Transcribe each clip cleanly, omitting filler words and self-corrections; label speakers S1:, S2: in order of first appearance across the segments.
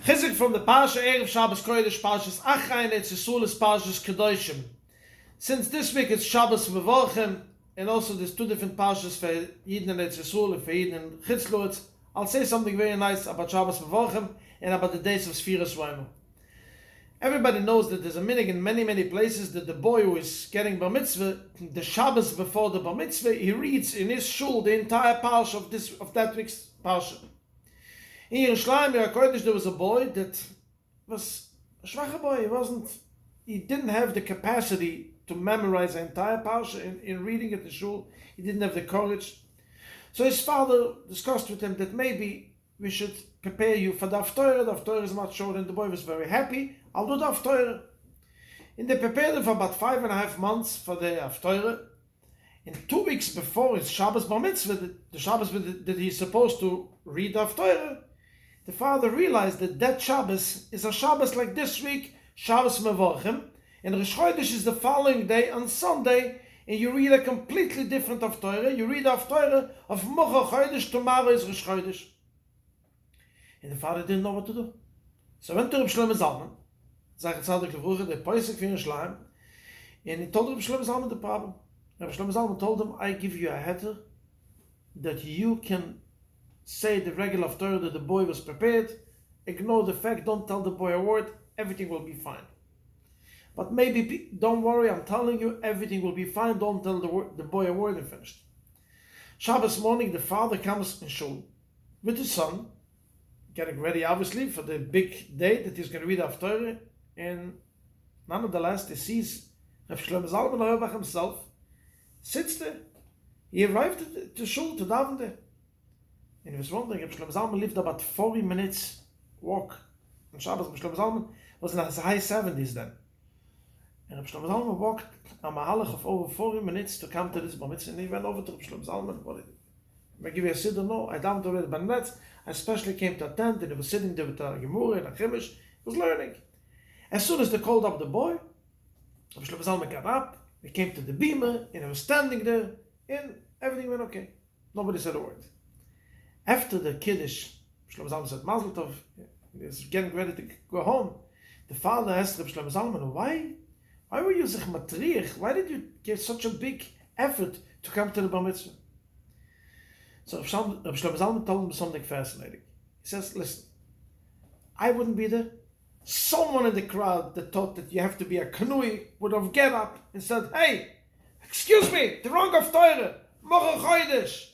S1: Chizuk from the Parsha, Erev Shabbos Kodesh, Parshas Achrayim, Etzesulis, Parshas Kedoshim. Since this week it's Shabbos Mevorchim, and also there's two different Parshas for Yidden and Etzesul and for Yidden and Chizuk, I'll say something very nice about Shabbos Mevorchim and about the days of Sfiras. Everybody knows that there's a minhag in many places that the boy who is getting bar mitzvah, the Shabbos before the bar mitzvah, he reads in his shul the entire parsha of that week's parsha. In Yerushalayim, there was a boy that was a schwacher boy. He didn't have the capacity to memorize the entire parsha in reading it in shul. He didn't have the courage. So his father discussed with him that maybe we should prepare you for the Haftorah. The Haftorah is much shorter, and the boy was very happy. I'll do the Haftorah. And they prepared him for about 5.5 months for the Haftorah. And 2 weeks before his Shabbos Bar Mitzvah, the Shabbos that he's supposed to read the Haftorah, the father realized that Shabbos is a Shabbos like this week, Shabbos Mevorchim, and Rosh Chodesh is the following day on Sunday, and you read a completely different Haftorah. You read the Haftorah of Mocha Chodesh, tomorrow is Rosh Chodesh. And the father didn't know what to do. So he went to Reb Shlomo Zalman, Zachat Tzaddik Levrucha, the Poisek for Yerushalayim, and he told Reb Shlomo Zalman the problem. Reb Shlomo Zalman told him, I give you a heter that you can say the regular Haftorah that the boy was prepared, ignore the fact, don't tell the boy a word, everything will be fine. But maybe, don't worry, I'm telling you, everything will be fine, don't tell the boy a word, and finished. Shabbos morning, the father comes in shul with his son, getting ready obviously for the big day that he's going to read Haftorah, and nonetheless he sees Reb Shlomo Zalman Auerbach himself, sits there. He arrived to shul to daven there. And he was wondering, Reb Shlomo Zalman lived about 40 minutes walk on Shabbos. Reb Shlomo Zalman was in his high 70s then. And Reb Shlomo Zalman walked a mahalach of over 40 minutes to come to this bar mitzvah, and he went over to Reb Shlomo Zalman. What did he? I give you a siddur? No, I davened already by net. I especially came to attend, and he was sitting there with a gemurah and a chimish. He was learning. As soon as they called up the boy, Reb Shlomo Zalman got up, he came to the bima, and he was standing there, and everything went okay. Nobody said a word. After the Kiddush, Shlomo Zalman said, Mazel Tov, he was getting ready to go home. The father asked Reb Shlomo Zalman, why were you sich matriach? Why did you give such a big effort to come to the bar mitzvah? So Reb Shlomo Zalman told him something fascinating. He says, listen, I wouldn't be there. Someone in the crowd that thought that you have to be a kanui would have get up and said, hey, excuse me, the wrong Haftorah, Mocha Chodesh.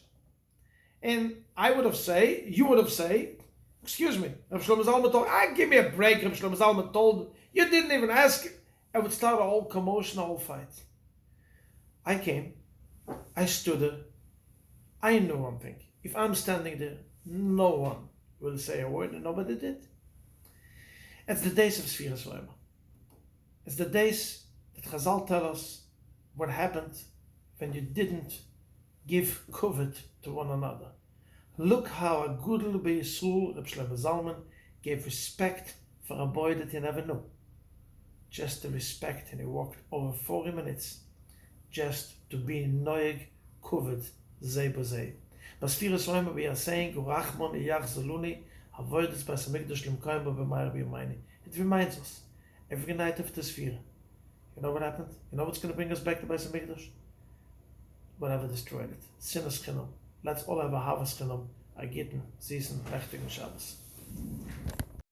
S1: And you would have said, excuse me, Reb Shlomo Zalman told, give me a break, Reb Shlomo Zalman told, you didn't even ask. I would start a whole commotion, a whole fight. I came, I stood there, I know one thing. If I'm standing there, no one will say a word, and nobody did. It's the days of Sfiras. It's the days that Chazal tell us what happened when you didn't give kavod to one another. Look how a good little Yisrael, Reb Shlomo Zalman, gave respect for a boy that he never knew. Just the respect, and he walked over 40 minutes just to be noeg kavod zei b'zei. Basfiras we are saying, Urachmon iyach zaluni, avodas bas hamikdash limkoyim b'mayr b'yomayni. It reminds us, every night of the Sfira, you know what happened? You know what's going to bring us back to Beis Hamikdash? Whatever destroyed it. Sinas chinam. Let's all have a havas chinam, a gitten, season, rechtigen Shabbos.